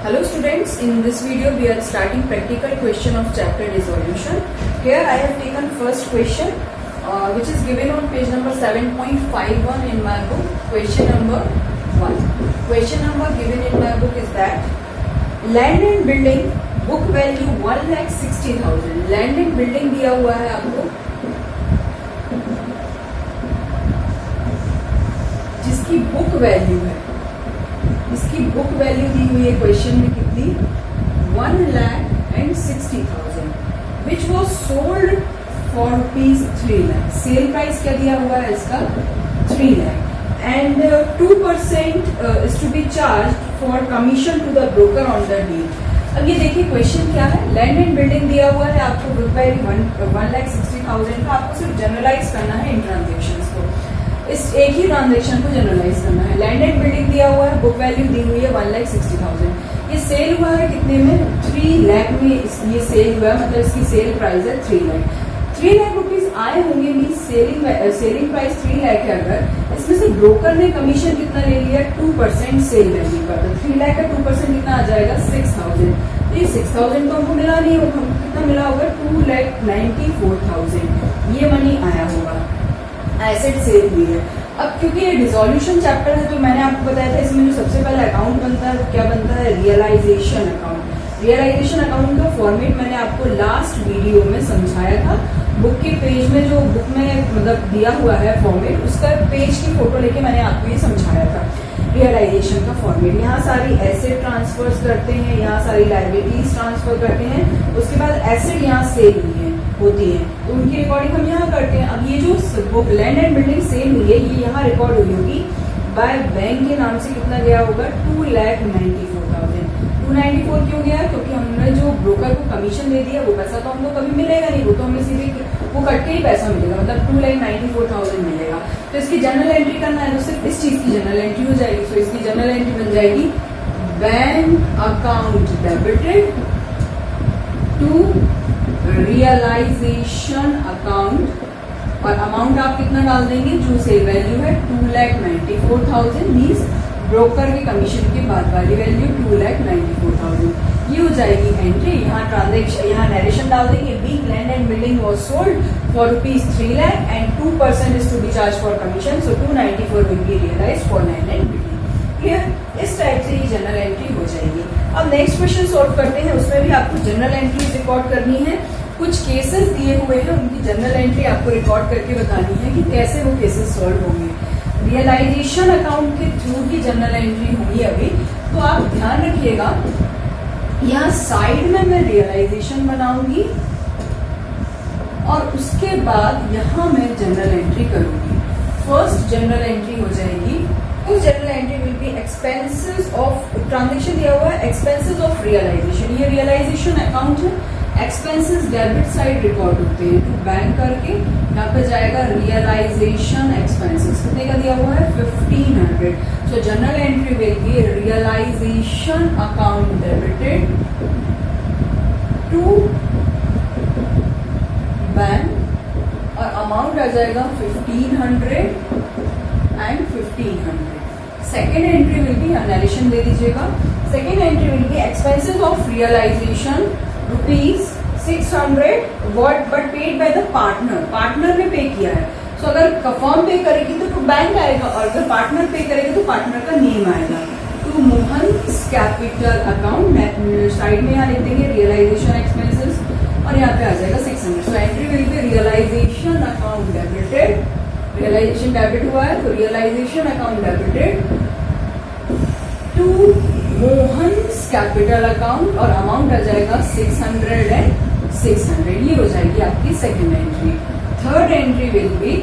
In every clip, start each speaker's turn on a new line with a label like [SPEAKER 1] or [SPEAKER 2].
[SPEAKER 1] Hello students, in this video we are starting practical question of chapter dissolution. Here I have taken first question which is given on page number 7.51 in my book. Question number 1. Question number given in my book is that land and building book value 1,60,000. Land and building दिया हुआ है आपको जिसकी book value है, इसकी book value दी हुई है question में कितनी 1,60,000 which was sold for rupees 3 lakh. Sale price क्या दिया हुआ है इसका 3 lakh and 2% is to be charge for commission to the broker on the deed. अब ये देखिए क्वेश्चन क्या है. लैंड एंड बिल्डिंग दिया हुआ है आपको बुक वैल्यू 1,60,000 का. आपको सिर्फ जनरलाइज करना है इन ट्रांजेक्शन को, इस एक ही ट्रांजेक्शन को जनरलाइज करना है. लैंड एंड बिल्डिंग दिया हुआ है, बुक वैल्यू दी हुई है 1,60,000. ये सेल हुआ है कितने में 3 लाख में. ये सेल हुआ है मतलब इसकी सेल प्राइस है 3 लाख. 3 लाख रुपीज आए होंगे मीन सेलिंग प्राइस 3 लाख है. अगर इसमें से ब्रोकर ने कमीशन कितना ले लिया 2% सेल वैल्यू का, तो 3 लाख का 2% कितना आ जाएगा 6,000. तो ये 6,000 तो हमको मिला नहीं होगा, हमको कितना मिला होगा 2,94,000 ये मनी आया होगा. एसेट सेल हुई है. अब क्योंकि ये डिसोल्यूशन चैप्टर है तो मैंने आपको बताया था इसमें जो सबसे पहले अकाउंट बनता है क्या बनता है रियलाइजेशन अकाउंट. रियलाइजेशन अकाउंट का फॉर्मेट मैंने आपको लास्ट वीडियो में समझाया था. बुक के पेज में जो बुक में मतलब दिया हुआ है फॉर्मेट, उसका पेज की फोटो लेके मैंने आपको ये समझाया था रियलाइजेशन का फॉर्मेट. यहाँ सारी एसेट ट्रांसफर्स करते हैं, यहाँ सारी लाइबिलिटीज ट्रांसफर करते हैं, उसके बाद एसेट यहाँ सेल हुई है होती है तो उनकी रिकॉर्डिंग हम यहाँ करते हैं. अब ये जो book land and building sale हुई है ये यहाँ रिकॉर्ड हुई होगी बाय बैंक के नाम से. कितना गया होगा 2,94,000. 294 क्यों गया? क्योंकि हमने जो ब्रोकर को कमीशन दे दिया वो पैसा तो हमको कभी मिलेगा नहीं, वो तो हमें सीधे वो कट के ही पैसा मिलेगा, मतलब 2,94,000 मिलेगा. तो इसकी जनरल एंट्री करना है तो सिर्फ इस चीज की जनरल एंट्री हो जाएगी. तो इसकी जनरल एंट्री बन जाएगी bank account debited to realisation account और अमाउंट आप कितना डाल देंगे जो सेल वैल्यू है 2,94,000 मीन्स ब्रोकर के कमीशन के बाद वाली वैल्यू 2,94,000 ये हो जाएगी एंट्री. यहाँ ट्रांजेक्शन यहाँ नरेशन डाल देंगे being land and building was sold for rupees 3 lakh and 2% is to be charge for commission. So 294 will be realised for land and building. Clear? इस टाइप से ये जनरल एंट्री हो जाएगी. अब नेक्स्ट क्वेश्चन सॉल्व करते हैं. उसमें भी आपको जनरल एंट्री रिकॉर्ड करनी है. कुछ केसेस दिए हुए हैं उनकी जनरल एंट्री आपको रिकॉर्ड करके बतानी है कि कैसे वो केसेस सॉल्व होंगे. रियलाइजेशन अकाउंट के थ्रू की जनरल एंट्री होगी अभी, तो आप ध्यान रखिएगा यहाँ साइड में मैं रियलाइजेशन बनाऊंगी और उसके बाद यहाँ मैं जनरल एंट्री करूंगी. फर्स्ट जनरल एंट्री हो जाएगी. उस general entry will be expenses of transaction दिया हुआ है एक्सपेंसेस ऑफ रियलाइजेशन. ये रियलाइजेशन अकाउंट है. एक्सपेंसेस डेबिट साइड रिकॉर्ड होते हैं तो बैंक करके यहाँ पे जाएगा रियलाइजेशन एक्सपेंसेस. कितने का दिया हुआ है 1,500. So journal entry will be realisation account debited to bank और अमाउंट आ जाएगा 1,500 and 1,500. Second entry will be narration दे दीजिएगा. Second entry will be expenses of realisation ₹600 but paid by the partner. Partner ने पे किया है. सो अगर firm पे करेगी तो बैंक आएगा और अगर पार्टनर पे करेगी तो पार्टनर का नेम आएगा. तो मोहन्स कैपिटल अकाउंट साइड में यहाँ लिख देंगे रियलाइजेशन एक्सपेंसेस और यहाँ पे आ जाएगा 600. So entry will be realisation account debited. Realisation debit हुआ है तो realisation account debited to Mohan's capital account और अमाउंट आ जाएगा 600 एंड 600. ये हो जाएगी आपकी second entry. Third entry will be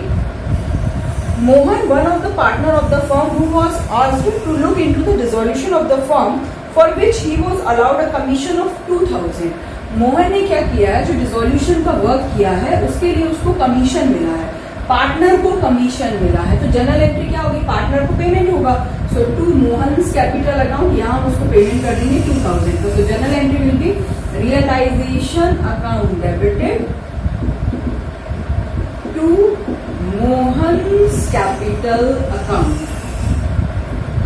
[SPEAKER 1] Mohan one of the partner of the firm who was asked to look into the dissolution of the firm for which he was allowed a commission of 2,000. Mohan ने क्या किया है जो dissolution का work किया है उसके लिए उसको कमीशन मिला है, पार्टनर को कमीशन मिला है. तो जनरल एंट्री क्या होगी पार्टनर को पेमेंट होगा. So to Mohan's capital account यहाँ हम उसको पेमेंट कर देंगे 2,000. तो journal entry will be realisation account debited to Mohan's capital account.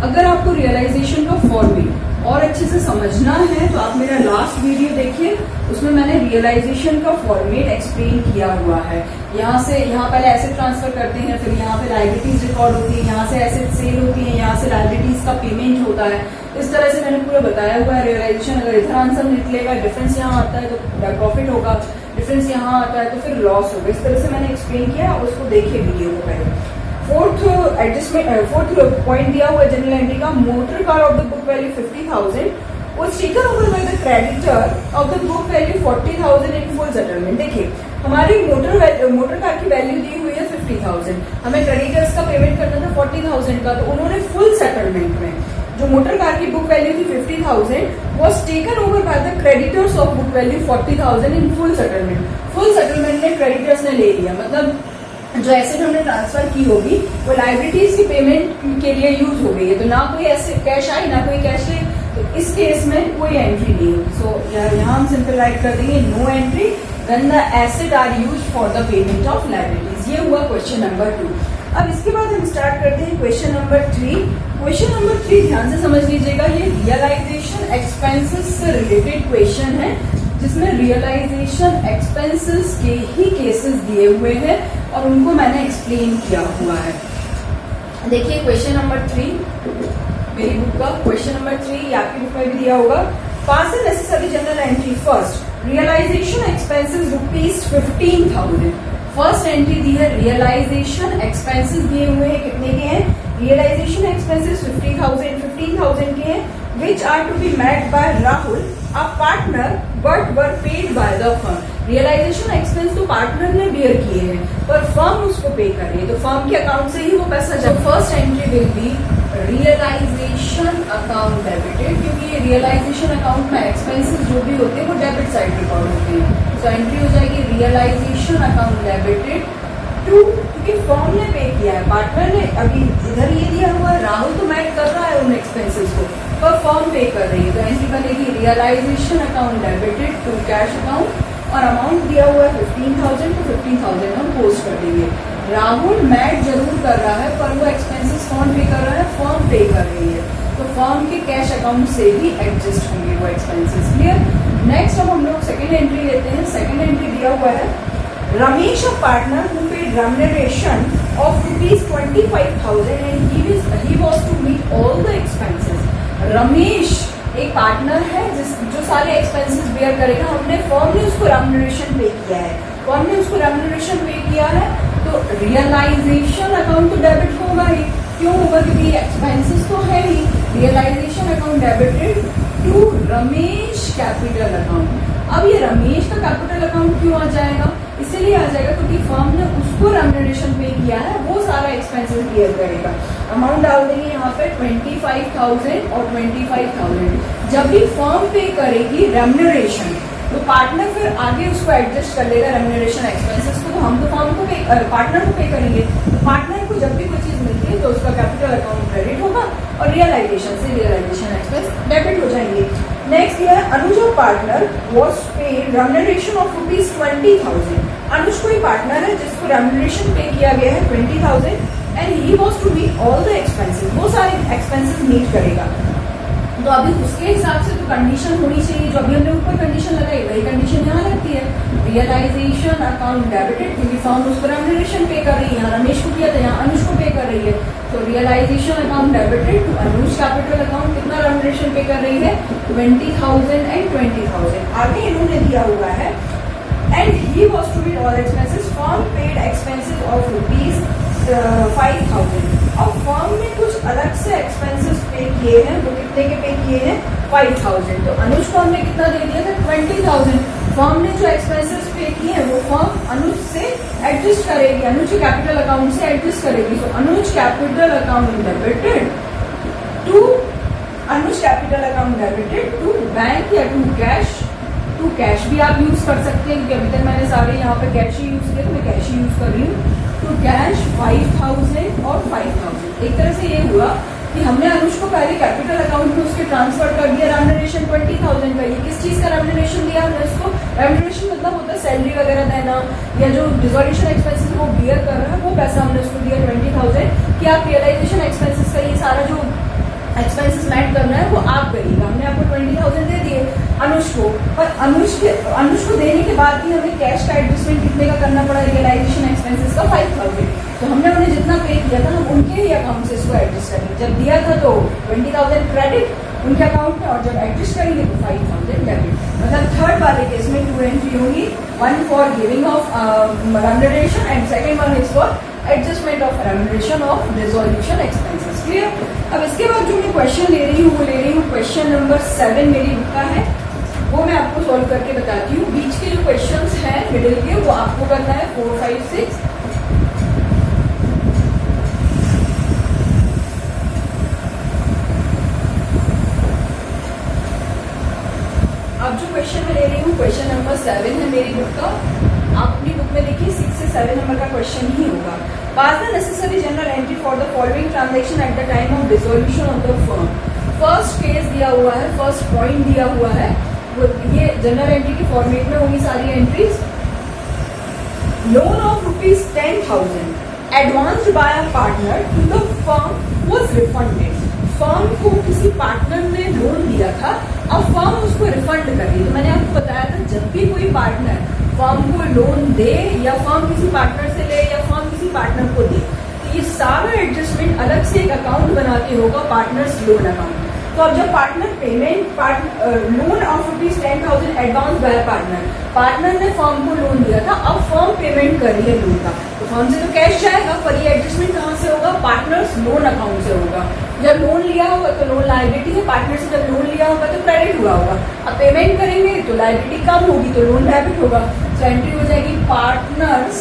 [SPEAKER 1] अगर आपको रियलाइजेशन का फॉर्मेट और अच्छे से समझना है तो आप मेरा लास्ट वीडियो देखिए, उसमें मैंने रियलाइजेशन का फॉर्मेट एक्सप्लेन किया हुआ है। यहाँ से यहाँ पहले एसेट ट्रांसफर करते हैं, फिर यहाँ पे लायबिलिटीज रिकॉर्ड होती है, यहाँ से एसेट सेल होती है, यहाँ से लायबिलिटीज का पेमेंट होता है। इस तरह से मैंने पूरा बताया हुआ है रियलाइजेशन। अगर इधर आंसर निकलेगा, डिफरेंस यहाँ आता है तो प्रॉफिट होगा, डिफरेंस यहाँ आता है तो फिर लॉस होगा। इस तरह से मैंने एक्सप्लेन किया, उसको देखिए वीडियो को पहले। फोर्थ पॉइंट दिया हुआ जनरल एंट्री का, motor car of the book value 50,000 was taken over by the creditor of the book value 40,000 in full settlement। देखिए हमारी मोटर कार की वैल्यू दी हुई है 50,000, हमें क्रेडिटर्स का पेमेंट करना था 40,000 का, तो उन्होंने फुल सेटलमेंट में जो मोटर कार की बुक वैल्यू थी 50,000 was taken over by the creditors of book value 40,000 in full settlement। Full settlement में क्रेडिटर्स ने ले लिया, मतलब जो एसेट हमने ट्रांसफर की होगी वो लायबिलिटीज की पेमेंट के लिए यूज हो गई है, तो ना कोई ऐसे कैश आई ना कोई कैश ले, तो इस केस में कोई एंट्री नहीं होगी। सो यहाँ हम सिंपल राइट कर देंगे no entry when the asset are use for the payment of liabilities. ये हुआ क्वेश्चन नंबर 2। अब इसके बाद हम स्टार्ट करते हैं क्वेश्चन नंबर 3। क्वेश्चन नंबर 3 ध्यान से समझ लीजिएगा, ये रियलाइजेशन एक्सपेंसेस से रिलेटेड क्वेश्चन है, जिसमें रियलाइजेशन एक्सपेंसेस के ही केसेस दिए हुए हैं और उनको मैंने एक्सप्लेन किया हुआ है। देखिए क्वेश्चन नंबर 3 मेरी बुक का क्वेश्चन नंबर 3 आपकी बुक में भी दिया होगा। Pass the necessary journal entry first realisation expenses ₹15,000। First entry दी है रियलाइजेशन एक्सपेंसेस दिए हुए हैं, कितने के हैं? रियलाइजेशन एक्सपेंसेस 15,000 के हैं, which are to be met by Rahul, a partner, but were paid by the firm। Realisation expense तो पार्टनर ने बियर किए हैं पर फर्म उसको पे कर रही है, तो फर्म के अकाउंट से ही वो पैसा जब first entry will be realisation account debited, क्योंकि ये रियलाइजेशन अकाउंट में एक्सपेंसेस जो भी होते हैं वो डेबिट साइड रिकॉर्ड होते हैं। तो एंट्री हो जाएगी रियलाइजेशन अकाउंट डेबिटेड टू, क्योंकि फर्म ने पे किया है, पार्टनर ने अभी इधर ये दिया हुआ है, राहुल तो मैट कर रहा है उन एक्सपेंसेस को पर फर्म पे कर रही है, तो एंट्री बनेगी realisation account debited to cash account, और अमाउंट दिया हुआ है 15,000, तो 15,000 हम पोस्ट कर देंगे। राहुल मैट जरूर कर रहा है पर वो एक्सपेंसेस कौन पे कर रहा है? फर्म पे कर रही है, तो फर्म के कैश अकाउंट से ही एडजस्ट होंगे वो एक्सपेंसेस। क्लियर। नेक्स्ट अब हम लोग सेकेंड एंट्री लेते हैं। सेकेंड एंट्री दिया हुआ है Ramesh, a partner who paid remuneration of ₹25,000 and he was to meet all the expenses। Ramesh एक पार्टनर है जो सारे एक्सपेंसेस बेयर करेगा, हमने फर्म ने उसको रेम्यूनरेशन पे किया है, फर्म ने उसको रेम्यूनरेशन पे किया है, तो रियलाइजेशन अकाउंट तो डेबिट होगा ही। क्यों होगा? क्योंकि एक्सपेंसेस तो है ही। Realisation account debited to Ramesh capital account. अब ये रमेश का कैपिटल अकाउंट क्यों आ जाएगा? इसीलिए आ जाएगा क्योंकि फर्म ने उसको रेम्यूनरेशन पे किया है, वो सारा एक्सपेंसेस क्लियर करेगा। अमाउंट डाल देंगे यहाँ पे 25,000 और 25,000। जब भी फर्म पे करेगी रेम्यूनरेशन तो पार्टनर फिर आगे उसको एडजस्ट कर लेगा रेम्यूनरेशन एक्सपेंसेस को, तो हम तो फर्म को पार्टनर को पे करेंगे। पार्टनर को जब भी कोई चीज मिलती है तो उसका कैपिटल अकाउंट क्रेडिट होगा और रियलाइजेशन से रियलाइजेशन एक्सपेंस डेबिट हो जाएंगे। नेक्स्ट ये Anuj partner was paid remuneration of ₹20,000। Anuj कोई पार्टनर है जिसको रेम्यूनरेशन पे किया गया है 20,000 and he was to meet all the expenses, वो सारे एक्सपेंसेस मीट करेगा। तो अभी उसके हिसाब से तो कंडीशन होनी चाहिए, जो अभी हमने ऊपर कंडीशन लगाई वही कंडीशन यहाँ लगती है। रियलाइजेशन अकाउंट डेबिटेड, क्योंकि फर्म उसको रेम्यूनरेशन पे कर रही है, यहाँ रमेश को किया था, यहाँ अनुज को पे कर रही है, तो realisation account debited to Anuj capital account कितना रेम्यूनरेशन पे कर रही है? 20,000 एंड 20,000। आगे इन्होंने दिया हुआ है and he was to meet all expenses, firm paid expenses of ₹5,000। अब फर्म ने कुछ अलग से एक्सपेंसेस पे किए हैं, वो कितने के पे किए हैं? 5,000। तो अनुज को हमने कितना दे दिया था? 20,000। फर्म ने जो एक्सपेंसेस पे किए हैं वो फर्म अनुज से एडजस्ट करेगी, अनुज के कैपिटल अकाउंट से एडजस्ट करेगी। तो Anuj capital account debited to Anuj capital account debited to bank या टू कैश। टू कैश भी आप यूज कर सकते हैं, क्योंकि अभी तक मैंने सारे यहाँ पे कैश ही यूज किए, तो मैं कैश ही यूज कर रही हूँ। टू कैश 5,000 और 5,000। एक तरह से ये हुआ कि हमने अनुज को पहले कैपिटल अकाउंट में उसके ट्रांसफर कर दिया रेम्यूनरेशन 20,000 का। ये किस चीज का रेम्यूनरेशन दिया हमने उसको? रेम्यूनरेशन मतलब होता है सैलरी वगैरह देना या जो डिसोल्यूशन एक्सपेंसेस वो बियर कर रहा है, वो पैसा हमने उसको दिया 20,000 कि आप रियलाइजेशन एक्सपेंसेस का ये सारा जो एक्सपेंसेस मैट करना है वो आप करिएगा। हमने आपको 20,000 दे दिए अनुष को, पर अनुष को देने के बाद भी हमें कैश का एडजस्टमेंट कितने का करना पड़ा, रियलाइजेशन एक्सपेंसेस का 5,000। तो हमने उन्हें जितना पे किया था हम उनके ही अकाउंट से इसको एडजस्ट करेंगे। जब दिया था तो 20,000 क्रेडिट उनके अकाउंट में, और जब एडजस्ट करेंगे तो 5,000 डेबिट। मतलब थर्ड वाले केस में 2 एंट्री होगी, one for giving of remuneration and second one is for adjustment of remuneration of resolution expenses. Clear. अब इसके बाद जो मैं क्वेश्चन ले रही हूँ वो ले रही हूँ क्वेश्चन नंबर 7 मेरी बुक का है, वो मैं आपको सॉल्व करके बताती हूँ। बीच के जो क्वेश्चंस हैं मिडिल के वो आपको करना है 4, 5, 6। अब जो क्वेश्चन मैं ले रही हूँ क्वेश्चन नंबर 7 है मेरी बुक का। आप अपनी बुक में देखिए 6 से 7 नंबर का क्वेश्चन ही होगा। Pass the necessary journal entry for the following transaction at the time of dissolution of the firm. First case दिया हुआ है, फर्स्ट पॉइंट दिया हुआ है, वो ये जनरल एंट्री के फॉर्मेट में होगी सारी entries. Loan of ₹10,000 advanced by a partner to the firm was refunded. Firm को किसी पार्टनर ने लोन दिया था, अब फर्म उसको रिफंड कर रही है। तो मैंने आपको बताया था जब भी कोई पार्टनर फर्म को लोन दे या फर्म किसी पार्टनर से ले या फर्म किसी पार्टनर को दे, तो ये सारा एडजस्टमेंट अलग से एक अकाउंट बना के होगा, पार्टनर्स लोन अकाउंट। तो अब जब partner payment loan of ₹10,000 advance bye partner ने फर्म को लोन दिया था, अब फर्म पेमेंट कर रही है लोन का, तो फर्म से तो कैश जाएगा, पर ये एडजस्टमेंट कहाँ से होगा, पार्टनर्स लोन अकाउंट से होगा। जब लोन लिया होगा तो लोन लायबिलिटी है, पार्टनर से जब लोन लिया होगा तो क्रेडिट हुआ होगा। अब पेमेंट करेंगे तो लायबिलिटी कम होगी तो लोन डेबिट होगा। तो एंट्री हो जाएगी partners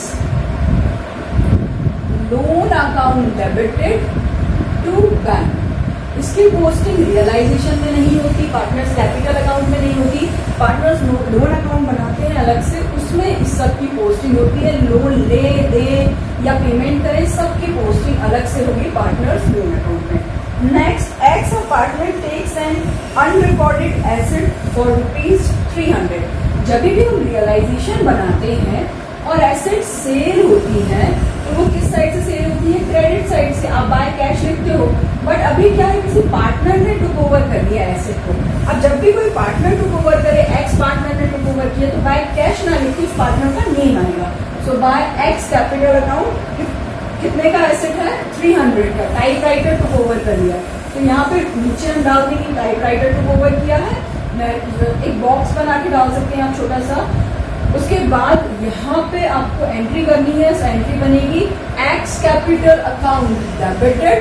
[SPEAKER 1] loan account debited to bank. इसकी पोस्टिंग रियलाइजेशन में नहीं होती, पार्टनर्स कैपिटल अकाउंट में नहीं होती, पार्टनर्स लोन अकाउंट बनाते हैं अलग से, उसमें इस सब की पोस्टिंग होती है। लोन ले दे या पेमेंट करे, सबकी पोस्टिंग अलग से होगी पार्टनर्स लोन अकाउंट में। Next, X a partner takes an unrecorded asset for ₹300। जब भी हम रियलाइजेशन बनाते हैं और एसेट सेल होती है तो वो किस साइड से सेल होती है, क्रेडिट साइड से। आप बाय कैश लिखते हो, बट अभी क्या है, किसी पार्टनर ने टुक ओवर कर दिया एसेट को। अब जब भी कोई पार्टनर टुक ओवर करे, एक्स पार्टनर ने टुक ओवर किया, तो बाय कैश ना लिखी, उस पार्टनर का नेम आएगा। सो बाय एक्स कैपिटल अकाउंट कितने का एसेट है, 300 का, टाइप राइटर टुक ओवर कर लिया। तो यहाँ पे नीचे हम डाल देंगे टाइप राइटर टुक ओवर किया है, मैं एक बॉक्स बना के डाल सकते हैं आप छोटा सा। उसके बाद यहाँ पे आपको एंट्री करनी है, एंट्री बनेगी X capital account debited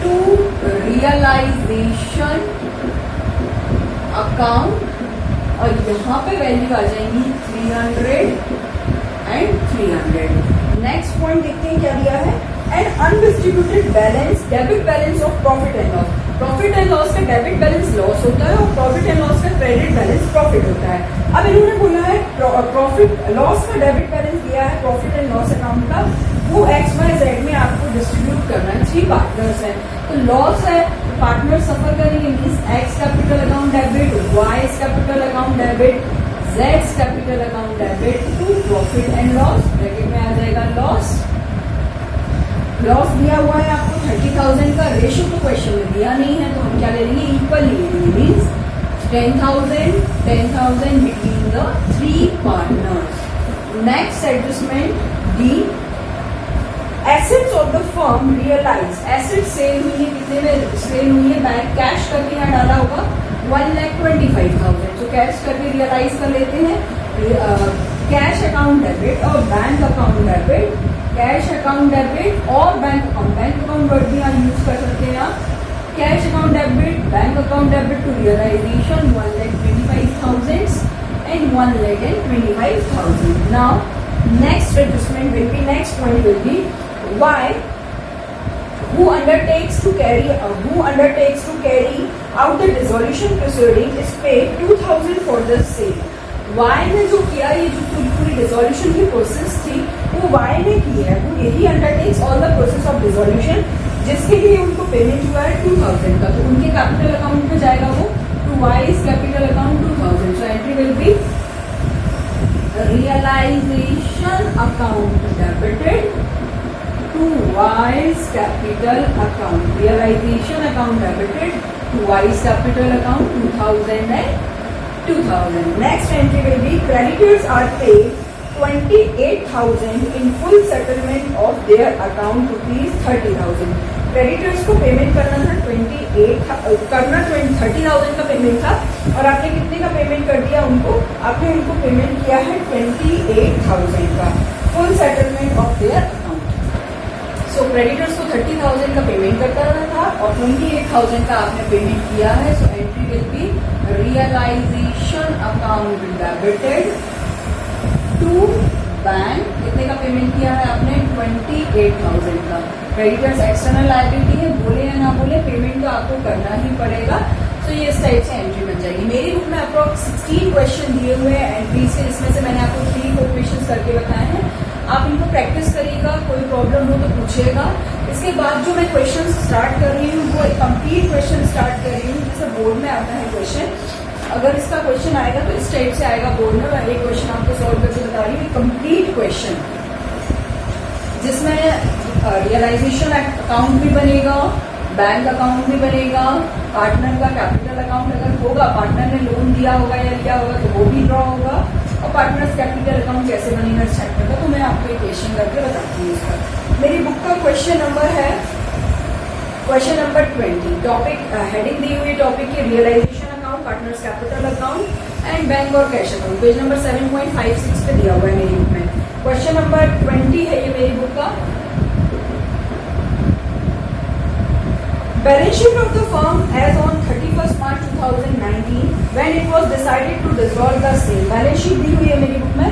[SPEAKER 1] to realisation account, और यहाँ पे वैल्यू आ जाएंगी 300 एंड 300। नेक्स्ट पॉइंट देखते हैं क्या दिया है, and undistributed balance, debit balance of profit and loss. Profit and loss का डेबिट बैलेंस लॉस होता है और प्रॉफिट एंड लॉस का क्रेडिट बैलेंस प्रॉफिट होता है। अब इन्होंने बोला है प्रॉफिट लॉस का डेबिट बैलेंस दिया है प्रॉफिट एंड लॉस अकाउंट का, वो XYZ में आपको डिस्ट्रीब्यूट करना है। 3 पार्टनर्स है, तो लॉस है, पार्टनर सफर करेंगे, means X capital account debit, Y capital account debit, Z capital account debit to profit and loss. Bracket में आ जाएगा लॉस। लॉस दिया हुआ है आपको 30,000 का, रेशियो तो क्वेश्चन में दिया नहीं है, तो हम क्या ले लेंगे, इक्वल ले लेंगे, means 10,000 between the 3 partners. Next adjustment D, assets of the firm realise. Asset sale हुई है, कितने में सेल हुई है, बैंक कैश करके यहाँ डाला होगा 1,25,000, तो कैश करके रियलाइज कर लेते हैं। कैश अकाउंट डेबिट और bank account debit, cash account debit और बैंक अकाउंट वर्ड भी यहाँ यूज कर सकते हैं आप। Cash account debit, bank account debit to realisation 1,25,000 and 1,25,000. Now next adjustment will be, next point will be Y, who undertakes to carry out the dissolution proceeding is paid 2,000 for the sale. Y ने जो किया, ये जो पूरी dissolution की process थी वो Y ने की है, वो यही undertakes all the process of dissolution, जिसके लिए उनको पेमेंट हुआ है 2,000 का, तो उनके कैपिटल अकाउंट में जाएगा वो to Y's capital account 2,000। So entry will be realisation account debited to Y's capital account, realisation account debited to Y's capital account 2000. Next entry will be creditors are paid 28,000 in full settlement of their account rupees 30,000. Creditors को payment करना था 30,000 का payment था और आपने कितने का payment कर दिया उनको, आपने उनको पेमेंट किया है 28,000 का full settlement of their account. So creditors को 30,000 का पेमेंट करता था और 28,000 का आपने पेमेंट किया है. So entry will be realisation account debited to bank. कितने का पेमेंट किया है आपने 28,000 का. क्रेडिटर्स एक्सटर्नल लायबिलिटी है, बोले या ना बोले पेमेंट तो आपको करना ही पड़ेगा. तो ये इस टाइप से एंट्री बन जाएगी. मेरी बुक में अप्रोक्स 16 क्वेश्चन दिए हुए हैं एंट्रीज के, जिसमें से मैंने आपको 3-4 क्वेश्चन करके बताए हैं. आप इनको प्रैक्टिस करिएगा, कोई प्रॉब्लम हो तो पूछिएगा. इसके बाद जो मैं क्वेश्चन स्टार्ट कर रही हूँ वो कंप्लीट क्वेश्चन स्टार्ट कर रही हूँ. जैसे बोर्ड में आता है क्वेश्चन, अगर इसका क्वेश्चन आएगा तो इस टाइप से आएगा बोर्ड में. मैं एक क्वेश्चन आपको सॉल्व करके बता रही हूँ, कंप्लीट क्वेश्चन जिसमें रियलाइजेशन अकाउंट भी बनेगा, बैंक अकाउंट भी बनेगा, पार्टनर का कैपिटल अकाउंट अगर होगा, पार्टनर ने लोन दिया होगा या लिया होगा तो वो भी ड्रॉ होगा, और पार्टनर्स कैपिटल अकाउंट कैसे बनेगा इस चैप्टर का तो मैं आपको एक क्वेश्चन करके बताती हूँ. इसका मेरी बुक का क्वेश्चन नंबर है क्वेश्चन नंबर 20. टॉपिक हेडिंग दी हुई टॉपिक की realisation account, partners capital account and bank और कैश अकाउंट. पेज नंबर 7.56 पे दिया हुआ है मेरी बुक में. क्वेश्चन नंबर 20 है ये मेरी बुक का. Balance sheet of the firm as on 31st March 2019 when it was decided to dissolve the sale. Balance sheet दी हुई है मेरी बुक में.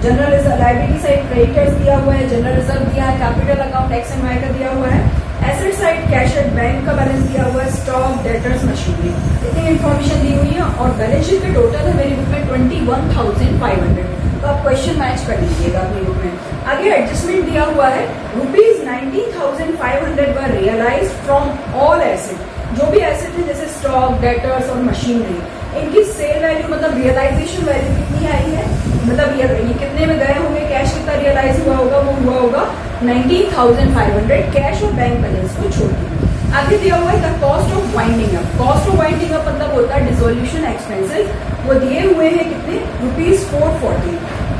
[SPEAKER 1] General reserve liability side creditors दिया हुआ है, जनरल रिजर्व दिया है, capital account X and Y का दिया हुआ है, asset side cash at bank का बैलेंस दिया हुआ है, स्टॉक, डेटर्स, मशीनरी, इतनी इन्फॉर्मेशन दी हुई है. और बैलेंस शीट का टोटल है मेरी बुक में 21,500. तो आप क्वेश्चन मैच कर लीजिएगा अपनी बुक में. आगे एडजस्टमेंट दिया हुआ है rupees 19,500 were realise from all asset. जो भी एसेट है जैसे स्टॉक, डेटर्स और मशीनरी, इनकी सेल वैल्यू मतलब रियलाइजेशन वैल्यू कितनी आई है, मतलब ये कितने में गए होंगे, कैश कितना रियलाइज हुआ होगा, वो हुआ होगा 19,500 कैश और बैंक बैलेंस को छोड़ के. आगे दिया हुआ है the cost of winding up. Cost of winding up मतलब होता है डिसोल्यूशन एक्सपेंसेस. वो दिए हुए हैं कितने rupees 440.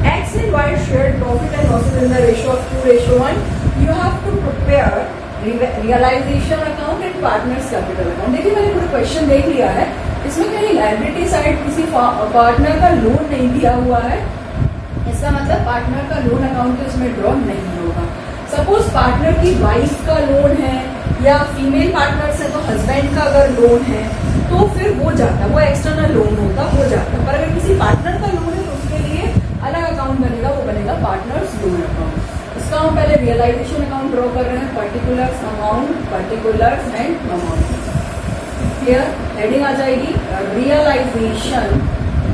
[SPEAKER 1] X and Y shared profit and losses in the ratio of 2:1. You have to prepare realization account and partners capital account. देखिए मैंने पूरा क्वेश्चन देख लिया है. इसमें कहीं लायबिलिटी साइड किसी पार्टनर का लोन नहीं दिया हुआ है, इसका मतलब पार्टनर का लोन अकाउंट तो इसमें ड्रॉ नहीं होगा. सपोज पार्टनर की वाइफ का लोन है या फीमेल पार्टनर्स है तो हस्बैंड का अगर लोन है तो फिर वो जाता, वो एक्सटर्नल लोन होगा, वो जाता. पर अगर किसी पार्टनर का लोन है तो उसके लिए अलग अकाउंट बनेगा, वो बनेगा पार्टनर्स लोन अकाउंट. इसका हम पहले रियलाइजेशन अकाउंट ड्रॉ कर रहे हैं. Particulars amount, particulars and amount. Clear. Heading आ जाएगी रियलाइजेशन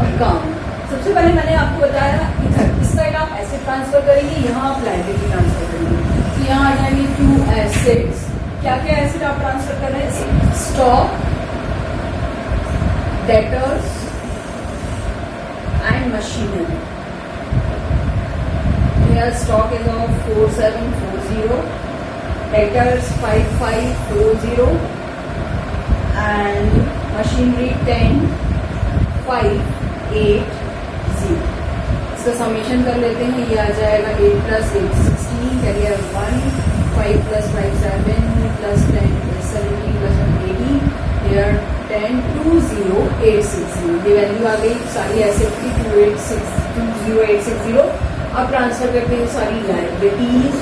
[SPEAKER 1] अकाउंट. सबसे पहले मैंने आपको बताया इधर इस साइड आप एसेट ट्रांसफर करेंगे, यहाँ आप लायबिलिटी ट्रांसफर करेंगे. तो यहाँ आ जाएंगे 2 एसेट्स. क्या क्या एसेट आप ट्रांसफर कर रहे हैं, stock, debtors and machinery. Here stock is of 4740, debtors 5540 and machinery 10580. इसका समेशन कर लेते हैं. ये आ जाएगा 8 + 8 16, कैरियर 1, 5 + 5 7 + 10 + 17 + 1 80. Here 10 20860. ये वैल्यू आ गई सारी एसेट की 20860. अब ट्रांसफर करते हैं सारी लायबिलिटीज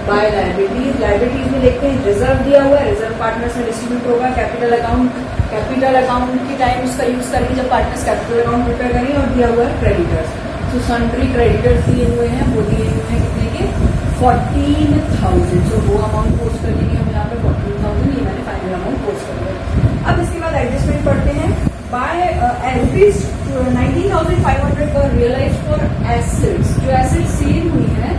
[SPEAKER 1] बाय लायबिलिटीज. लायबिलिटीज में देखते हैं रिजर्व दिया हुआ है, रिजर्व पार्टनर्स में डिस्ट्रीब्यूट होगा. कैपिटल अकाउंट की टाइम उसका यूज करके जब पार्टनर्स कैपिटल अकाउंट प्रिपेयर करेंगे. और दिया हुआ है क्रेडिटर्स. तो सन्ड्री क्रेडिटर्स दिए हुए हैं, वो दिए हुए हैं कितने के 14,000. तो वो अमाउंट पोस्ट कर देंगे हम यहाँ पे 14,000. ये मैंने फाइनल अमाउंट पोस्ट कर दिया. अब इसके बाद एडजस्टमेंट पढ़ते हैं. बाय रुपीज 19,500 पर रियलाइज फॉर एसेट्स. जो एसेट सेल हुई है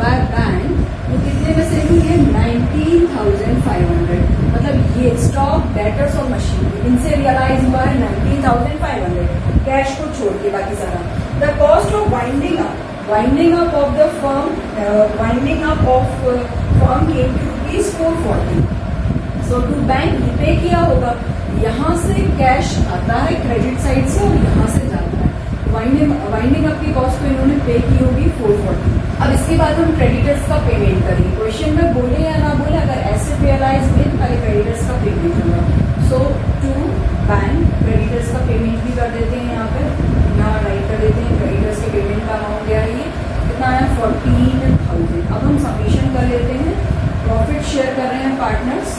[SPEAKER 1] बाय बैंक वो कितने में सेल हुई है 19,500. मतलब ये स्टॉक, डेटर्स और मशीनरी इनसे रियलाइज हुआ है 19,500 कैश को छोड़ के बाकी सारा. The cost of winding up winding up of the firm, winding up of firm came to ₹440. So to bank pay किया होगा, यहाँ से कैश आता है क्रेडिट साइड से और यहाँ से जाता है. वाइंडिंग अप की कॉस्ट को इन्होंने पे की होगी 440. अब इसके बाद हम क्रेडिटर्स का पेमेंट करेंगे. क्वेश्चन में बोले या ना बोले, अगर एसेट रियलाइज में पहले क्रेडिटर्स का पेमेंट होगा. सो टू बैंक क्रेडिटर्स का पेमेंट भी कर देते हैं. यहाँ पे यहाँ राइट कर देते हैं क्रेडिटर्स के पेमेंट का अमाउंट क्या है, ये कितना आया 14,000. अब हम सबमिशन कर लेते हैं. प्रॉफिट शेयर कर रहे हैं partners.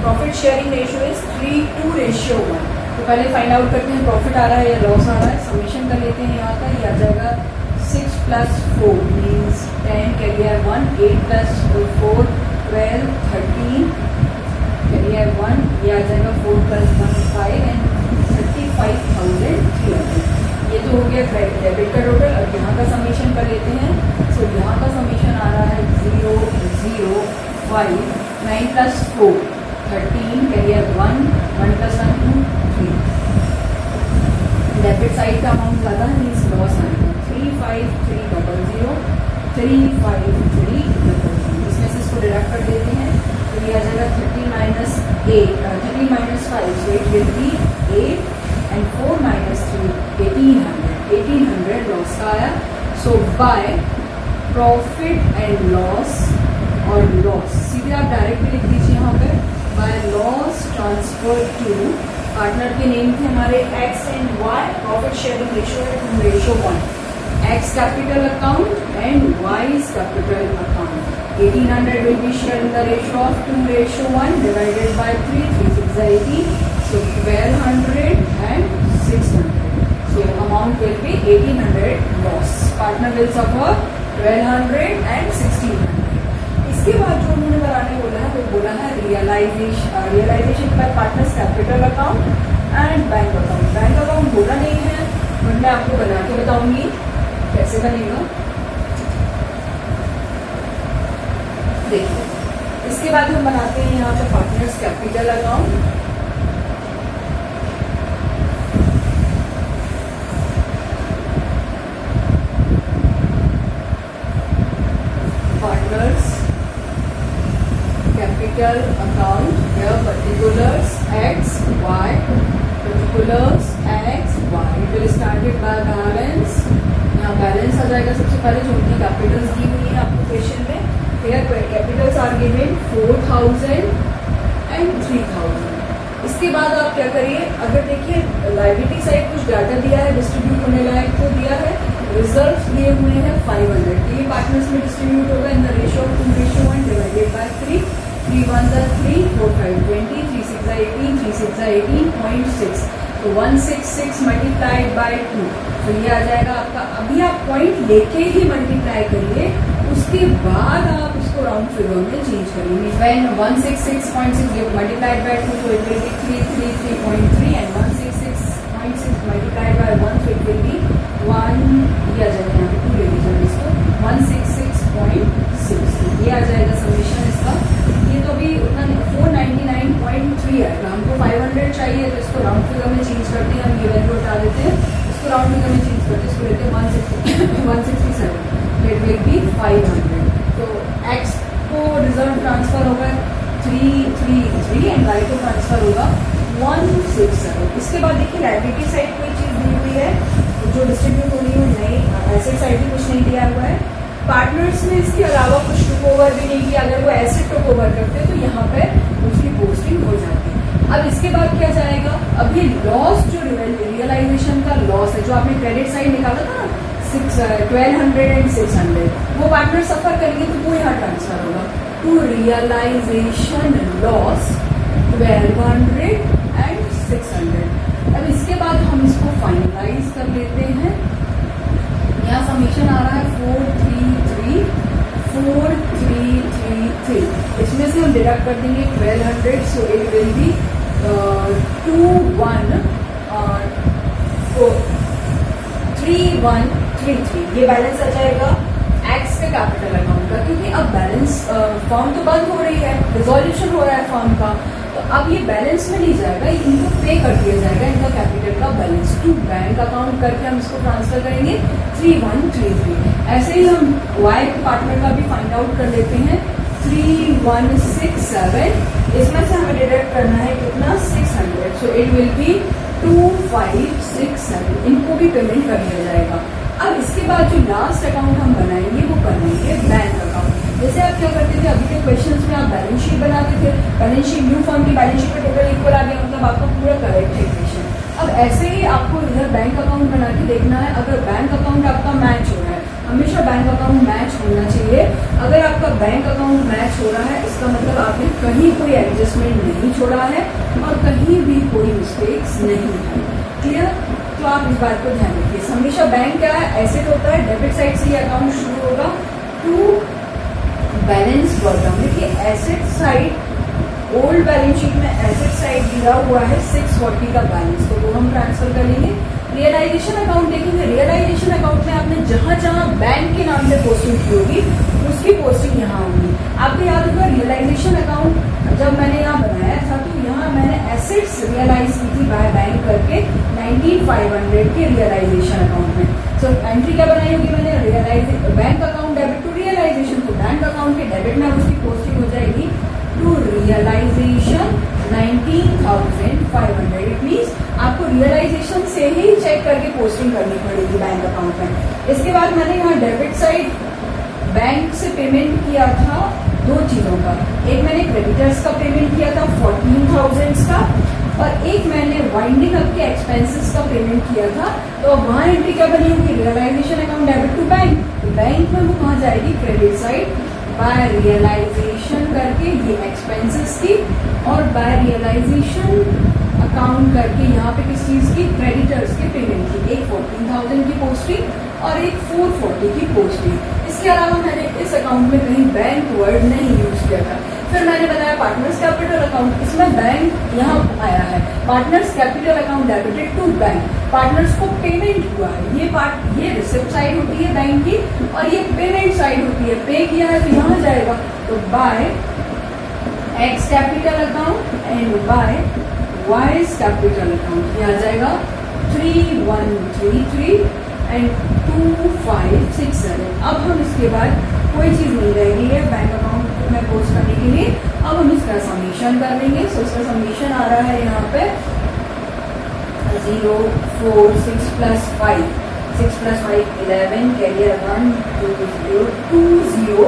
[SPEAKER 1] Profit sharing ratio is 3:1. तो पहले फाइंड आउट करते हैं प्रॉफिट आ रहा है या लॉस आ रहा है. सबमिशन कर लेते हैं. यहाँ का ये आ जाएगा 6 + 4 मीन्स 10, कैरियर 1, 8 + 4 12, 13, कैरियर 1, ये आ जाएगा 4 + 1 5 एंड 35,300. ये तो हो गया डेबिट का टोटल. अब यहाँ का सबमिशन कर लेते हैं. सो यहाँ का सबमिशन आ रहा है 0 0 5 9 + 4 13, कैरियर 1 1 + 1 2 3. डेबिट साइड का अमाउंट ज़्यादा है, मीन्स लॉस आएगा 35300 35300. इसमें से इसको डिडक्ट कर देते हैं. तो ये आ जाएगा 30 - 5, so it will be 8 and 4 - 3 1800 loss का आया. So by profit and loss और लॉस सीधे आप डायरेक्ट लिख दीजिए यहाँ पे. By loss transfer to partner के नेम थे हमारे X and Y. Profit sharing ratio है 2:1. X capital account and Y's capital account. 1800 will be shared in the ratio of 2:1 divided by 3. 3 6 are 18. So 1200 and 600. So amount will be 1800 loss. Partner will suffer 1200 and 1600. इसके बाद जो उन्होंने बनाने बोला है वो बोला है realisation by partners capital account and bank account. Bank account बोला नहीं है बट मैं आपको बना के बताऊंगी कैसे बनेगा. देखिए इसके बाद हम बनाते हैं यहाँ पे partners capital account. Partners capital account where particulars x y, particulars x y. It will started by balance. यहाँ बैलेंस आ जाएगा सबसे पहले जो उनकी कैपिटल्स दी हुई है आपको क्वेश्चन में. Here capitals are given 4,000 and 3,000. इसके बाद आप क्या करिए, अगर देखिए लायबिलिटी साइड कुछ डाटा दिया है, डिस्ट्रीब्यूट होने लायक तो दिया है. रिजर्व दिए हुए हैं 500. ये पार्टनर्स में डिस्ट्रीब्यूट होगा इन the ratio of 2:1 divided by 3. 3 1 3 4 5 20 3 6 18 3 6 18.6. तो 166 मल्टीप्लाइड बाय 2. तो ये आ जाएगा आपका. अभी आप पॉइंट लेके ही मल्टीप्लाई करिए, उसके बाद आप उसको राउंड फिगर में चेंज करेंगे. व्हेन 166.6 मल्टीप्लाइड बाय 2 तो it will B 333.3 and 166.6 multiplied by 1 तो इट विल बी 1. ये आ जाएगा यहाँ पे 2 ले लीजिए इसको 166.6. ये आ जाएगा समीशन इसका. ये तो अभी उतना 499.3 आएगा. हमको 500 चाहिए तो इसको राउंड फिगर में चेंज करते हैं. हम ये वैल्यू हटा देते हैं, इसको राउंड फिगर में चेंज करते हैं. इसको लेते हैं 167. It will B 500. तो एक्स को रिजर्व ट्रांसफर होगा 333 एंड वाई को ट्रांसफर होगा 167. इसके बाद देखिए लायबिलिटी साइड कोई चीज दी हुई है जो डिस्ट्रीब्यूट होनी है, नहीं एसेट साइड भी कुछ नहीं दिया हुआ है. पार्टनर्स ने इसके अलावा कुछ टुक ओवर भी नहीं किया. अगर वो एसेट टुक ओवर करते तो यहाँ पे उसकी पोस्टिंग हो जाती. अब इसके बाद क्या जाएगा, अभी लॉस जो रियलाइजेशन का लॉस है जो आपने क्रेडिट साइड निकाला था 1200 एंड 600, वो पार्टनर सफर करेंगे तो वो यहाँ ट्रांसफर होगा टू रियलाइजेशन लॉस 1200 एंड 600. अब इसके बाद हम इसको फाइनलाइज कर लेते हैं. यहाँ समीशन आ रहा है 433. इसमें से हम डिडक्ट कर देंगे 1200. सो इट विल बी 3133. ये बैलेंस आ जाएगा एक्स के कैपिटल अकाउंट का, क्योंकि अब बैलेंस फॉर्म तो बंद हो रही है, रिजोल्यूशन हो रहा है फॉर्म का. तो तो अब ये बैलेंस में नहीं जाएगा, इनको पे कर दिया जाएगा इनका कैपिटल का बैलेंस टू बैंक अकाउंट करके हम इसको ट्रांसफर करेंगे 3133। ऐसे ही हम वाई पार्टनर का भी फाइंड आउट कर लेते हैं 3167, इसमें से हमें डिडक्ट करना है कितना 600, सो इट विल बी 2567, इनको भी पेमेंट कर दिया जाएगा। अब इसके बाद जो लास्ट अकाउंट हम बनाएंगे वो बनाएंगे बैंक अकाउंट। जैसे आप क्या करते थे अभी के क्वेश्चंस में, आप बैलेंस शीट बनाते थे, बैलेंस शीट न्यू फॉर्म की बैलेंस शीट पे टोटल इक्वल आ गया, मतलब आपका पूरा करेक्ट है इक्वेशन। अब ऐसे ही आपको इधर बैंक अकाउंट बना के देखना है, अगर बैंक अकाउंट आपका मैच हो रहा है, हमेशा बैंक अकाउंट मैच होना चाहिए। अगर आपका बैंक अकाउंट मैच हो रहा है इसका मतलब आपने कहीं कोई एडजस्टमेंट नहीं छोड़ा है और कहीं भी कोई मिस्टेक्स नहीं है। क्लियर? तो आप इस बात को ध्यान रखिए। हमेशा बैंक क्या है, एसेट होता है, डेबिट साइड से ये अकाउंट शुरू होगा टू बैलेंस बॉटम। देखिए asset side, old balance sheet में एसेट साइड दिया हुआ है 640 का बैलेंस, तो वो हम ट्रांसफर करेंगे। रियलाइजेशन अकाउंट देखेंगे, रियलाइजेशन अकाउंट में आपने जहां जहां बैंक के नाम से पोस्टिंग की होगी उसकी पोस्टिंग यहाँ होगी। आपको याद होगा रियलाइजेशन अकाउंट जब मैंने यहाँ बनाया था तो यहाँ मैंने एसेट्स रियलाइज की थी बाय बैंक करके 19500 के रियलाइजेशन अकाउंट में। सो एंट्री क्या बनाई होगी मैंने, realise bank account debit to realisation, तो बैंक अकाउंट के डेबिट में उसकी पोस्टिंग हो जाएगी टू रियलाइजेशन 19,500। इट मीन्स आपको रियलाइजेशन से ही चेक करके पोस्टिंग करनी पड़ेगी बैंक अकाउंट में। इसके बाद मैंने यहाँ डेबिट साइड बैंक से पेमेंट किया था दो चीजों का, एक मैंने क्रेडिटर्स का पेमेंट किया था 14,000 का, और एक मैंने वाइंडिंग अप के एक्सपेंसेस का पेमेंट किया था। तो वहां एंट्री क्या बनी होगी, realisation account debit to bank, bank में वो कहाँ जाएगी, क्रेडिट साइड बाय रियलाइजेशन करके ये एक्सपेंसेस की, और बाय रियलाइजेशन अकाउंट करके यहाँ पे किस चीज की, क्रेडिटर्स के पेमेंट की, एक 14,000 की पोस्टिंग और एक 440 की पोस्टिंग। इसके अलावा मैंने इस अकाउंट में कहीं बैंक वर्ड नहीं यूज किया था। फिर मैंने बनाया पार्टनर्स कैपिटल अकाउंट, इसमें बैंक यहाँ आया है, partners capital account debited to bank, partners को पेमेंट हुआ है, ये रिसिप्ट साइड होती है बैंक की और ये पेमेंट साइड होती है, पे किया है तो यहाँ जाएगा, तो by X capital account and by Y's capital account, ये आ जाएगा 3133 एंड 2567। अब हम इसके बाद कोई चीज नहीं रहेगी है बैंक अकाउंट में पोस्ट करने के लिए। अब हम इसका समीशन कर लेंगे। सो इसका समीशन आ रहा है यहाँ पे 0 4 6 + 5 6 + 5 11, कैरियर 1 2 0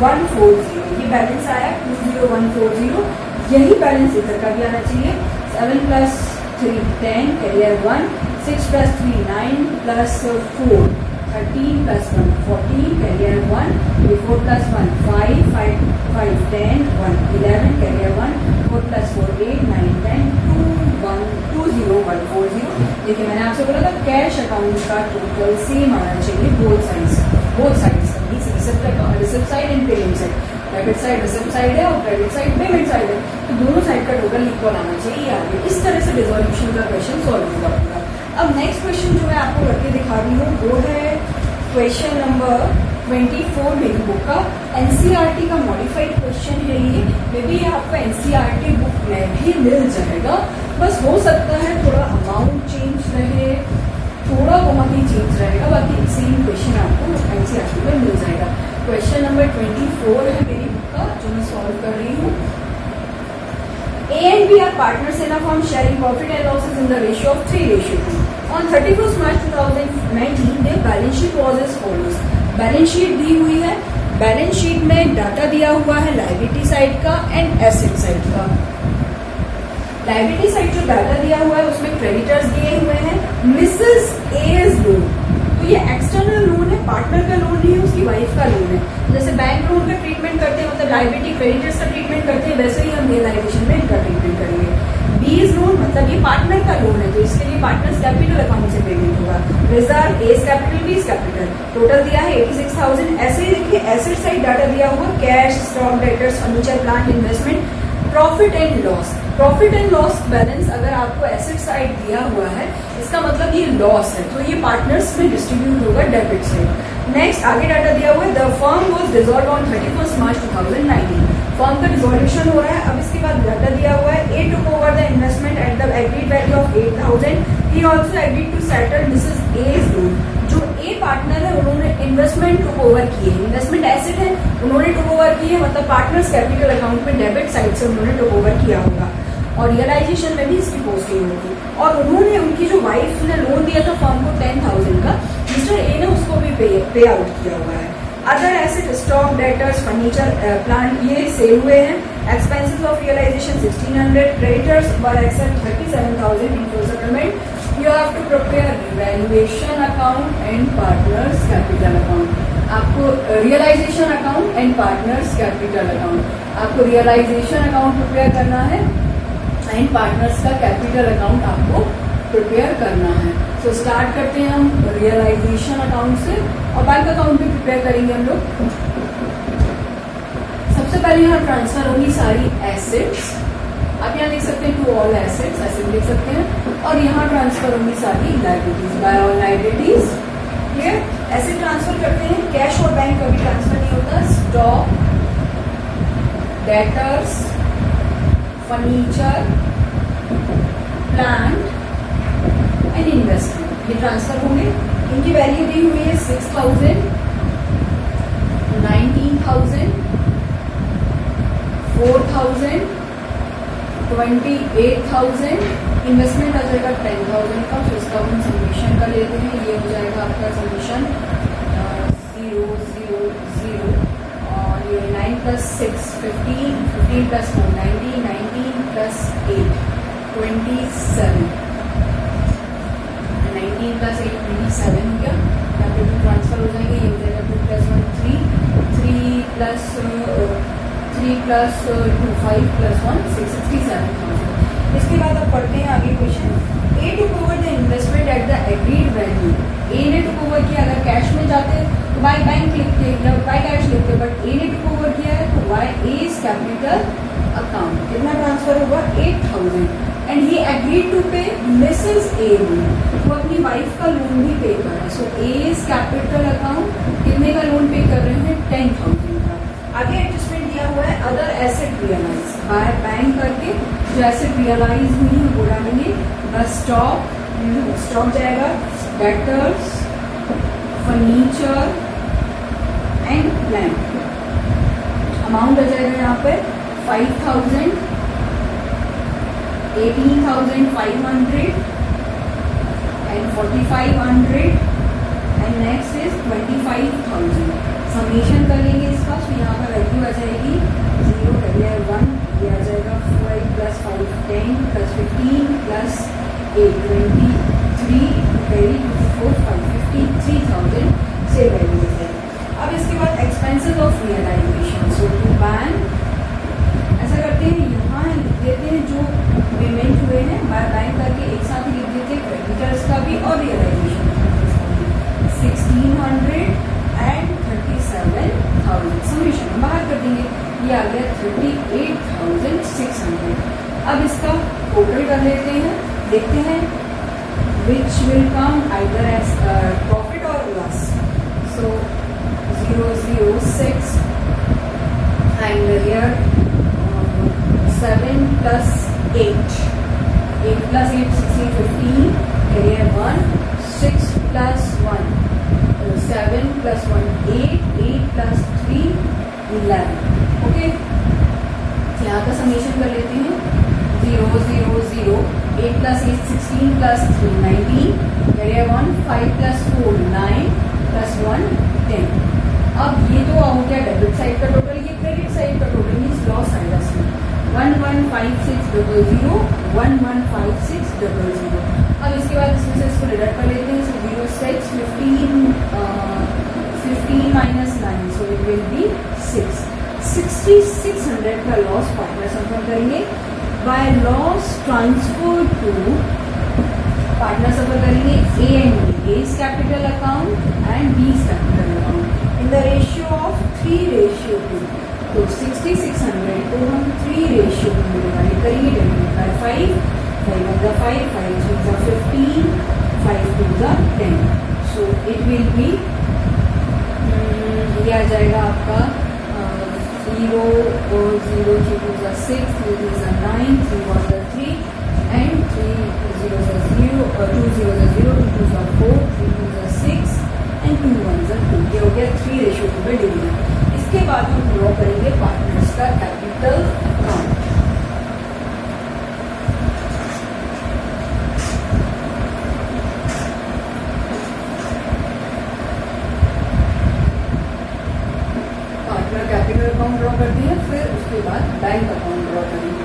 [SPEAKER 1] 1 4 0, ये बैलेंस आया 20140। यही बैलेंस इधर का भी आना चाहिए। 7 + 3 10, कैरियर 1 6 + 3 9 + 4 13 + 1 14, कैरियर 1 4 + 1 5 5 5 10 1 11, कैरियर 1 4 + 4 8 9 10 20140। देखिए मैंने आपसे बोला था कैश अकाउंट का टोटल सेम आना चाहिए both sides, receipt side and payment side. Debit side receipt side है और क्रेडिट साइड पेमेंट साइड है, तो दोनों साइड का टोटल इक्वल आना चाहिए आगे। इस तरह से डिसोल्यूशन का क्वेश्चन सॉल्व होगा पूरा। अब नेक्स्ट क्वेश्चन जो मैं आपको करके दिखा रही हूँ वो है क्वेश्चन नंबर 24 मेरी बुक का, एनसीईआरटी का मॉडिफाइड क्वेश्चन है ये। मे बी आपको एनसीईआरटी बुक में भी मिल जाएगा, बस हो सकता है थोड़ा अमाउंट चेंज रहे, थोड़ा बहुत ही चेंज रहेगा, बाकी सेम क्वेश्चन आपको एनसीईआरटी में मिल जाएगा। क्वेश्चन नंबर 24 है मेरी बुक का जो मैं सॉल्व कर रही हूँ। A and B are partners in a firm sharing profit and losses in the ratio of 3:2. On 31st March 2019, their balance sheet was as follows. Balance sheet दी हुई है, बैलेंस शीट में डाटा दिया हुआ है लायबिलिटी साइड का and asset side का। Liability side जो डाटा दिया हुआ है उसमें क्रेडिटर्स दिए हुए हैं, मिसेस एज लोन, तो ये एक्सटर्नल लोन है, पार्टनर का लोन नहीं है, उसकी वाइफ का लोन है। जैसे बैंक लोन का ट्रीटमेंट करते हैं, मतलब लायबिलिटी क्रेडिटर्स का ट्रीटमेंट करते हैं, वैसे ही हम रियलाइजेशन में इनका ट्रीटमेंट करेंगे। बीज लोन मतलब ये पार्टनर का लोन है, तो इसके लिए पार्टनर्स कैपिटल अकाउंट से पेमेंट होगा। रिजर्व एज कैपिटल बीज कैपिटल, टोटल दिया है 86,000। ऐसे ही देखिए एसेट साइड डाटा दिया हुआ, cash, stock, debtors, furniture, plant, investment, profit and loss. Profit and loss balance अगर आपको एसेट साइड दिया हुआ है इसका मतलब ये लॉस है, तो ये पार्टनर्स में डिस्ट्रीब्यूट होगा डेबिट साइड। नेक्स्ट आगे डाटा दिया हुआ है, the firm was dissolved on 31st March 2019। Firm का डिसोल्यूशन हो रहा है। अब इसके बाद डाटा दिया हुआ है, a took over the investment at the agreed value of 8,000, he also agreed to settle Mrs A's loan. जो ए पार्टनर है उन्होंने इन्वेस्टमेंट टुक ओवर की है, इन्वेस्टमेंट एसेट है, उन्होंने टुक ओवर की है, मतलब पार्टनर्स कैपिटल अकाउंट में डेबिट साइड से उन्होंने टुक ओवर किया होगा और रियलाइजेशन में भी इसकी पोस्टिंग होगी। और उन्होंने उनकी जो वाइफ ने लोन दिया था फर्म को 10,000 का, मिस्टर ए ने उसको भी पे आउट किया हुआ है। Other asset stock, debtors, furniture, plant ये सेल हुए हैं। Expenses of realisation 1600, creditors were accept 37,000 in settlement. You have to prepare valuation account and partners capital account. आपको realisation account and partners capital account, आपको realisation account prepare करना है and partners का capital account आपको prepare करना है। So start करते हैं हम रियलाइजेशन अकाउंट से और बैंक अकाउंट भी प्रिपेयर करेंगे हम लोग। सबसे पहले यहाँ ट्रांसफर होगी सारी एसेट्स, आप यहाँ लिख सकते हैं टू ऑल एसेट्स, ऐसे लिख सकते हैं। और यहाँ ट्रांसफर होगी सारी liabilities, by all liabilities. Clear? ऐसे ट्रांसफर करते हैं, कैश और बैंक कभी ट्रांसफर नहीं होता। Stock, debtors, furniture, plant and investment ये ट्रांसफर होंगे। इनकी वैल्यू दी हुई है 6,000, 19,000, 4,000, 28,000। इन्वेस्टमेंट आ जाएगा 10,000 का, तो इसका हम सबमिशन कर लेते हैं। ये हो जाएगा आपका सबमिशन 000 और ये 9 + 6 15, 15 + 4 19, 19 + 8 27, 19 + 8 27 हो गया। यहाँ पे ट्रांसफर हो जाएंगे, ये हो जाएगा 2 + 1 3, 3 + 2 5 + 1 6, 67,000। इसके बाद अब पढ़ते हैं आगे question. A took over the investment at the agreed value. A ने टुक ओवर किया, अगर कैश में जाते तो बाय बैंक लिखते या बाय कैश लिखते, बट ए ने टुक ओवर किया है तो बाय एज कैपिटल अकाउंट। कितना ट्रांसफर होगा? 8,000। एंड ही एग्रीड टू पे मिसेस ए लोन, वो अपनी वाइफ का लोन भी पे कर रहे हैं। सो एज कैपिटल अकाउंट कितने का लोन पे कर रहे हैं? 10,000 का। आगे एडजस्टमेंट दिया हुआ है, other asset realise by bank करके जो एसेट रियलाइज हुई है वो डालेंगे। बस स्टॉक जाएगा, debtors, furniture and plant. Amount आ जाएगा यहाँ पे 5,000, 18,500 and 4,500 and next is 25,000। Summation कर लेंगे इसका, तो यहाँ पर वैल्यू आ जाएगी 0 कैरियर 1, ये आ जाएगा 5 + 5 10 + 15 + 8 23 कैरी 4 5 53,000 से वैल्यू है। अब इसके बाद expenses of realisation. So to bank ऐसा करते हैं, यहाँ लिख देते हैं जो पेमेंट हुए हैं बाय बैंक करके एक साथ लिख देते हैं, क्रेडिटर्स का भी और रियलाइजेशन का भी। 1,600 एंड 37,000 समेशन बाहर कर देंगे, ये आ गया 38,600। अब इसका टोटल कर लेते हैं, देखते हैं which will come either as profit और loss. So 006 and here 7 + 8, 8 + 8 16 15 here 1 6 + 1 7 + 1 8 8 + 3 11। Okay, यहाँ का समेशन कर लेते हैं 0 0 0 8 + 8 16 + 3 19 here 1 5 + 4 9 + 1 10। अब ये तो हो गया डेबिट साइड का टोटल, ये क्रेडिट साइड का टोटल मीन्स लॉस आएगा इसमें 115600 115600। अब इसके बाद इसमें से इसको डिडक्ट कर लेते हैं। So 06 15 - 9, so it will be 6। 6,600 का लॉस पार्टनर सफर करेंगे। By loss transfer to partner suffer करेंगे A and B, A's capital account and B's capital account in the ratio of 3:2। तो 6,600 को हम 3:2 में डिवाइड करेंगे, divide by 5 5 1 × 5 5 3 × 15 5 2 × 10। So it will B ये आ जाएगा आपका, 0 0 3 2s are 6, 3 3s are 9, 3 1s are 3 and 3 0s are 0, 2 0s are 0, 2 2s are 4, 3 2s are 6 and 2 1s are 2. ये हो गया 3:2 में डिवीजन। इसके बाद हम ड्रॉ करेंगे पार्टनर्स का capital account. Capital account draw करते हैं, फिर उसके बाद बैंक अकाउंट ड्रॉ करेंगे।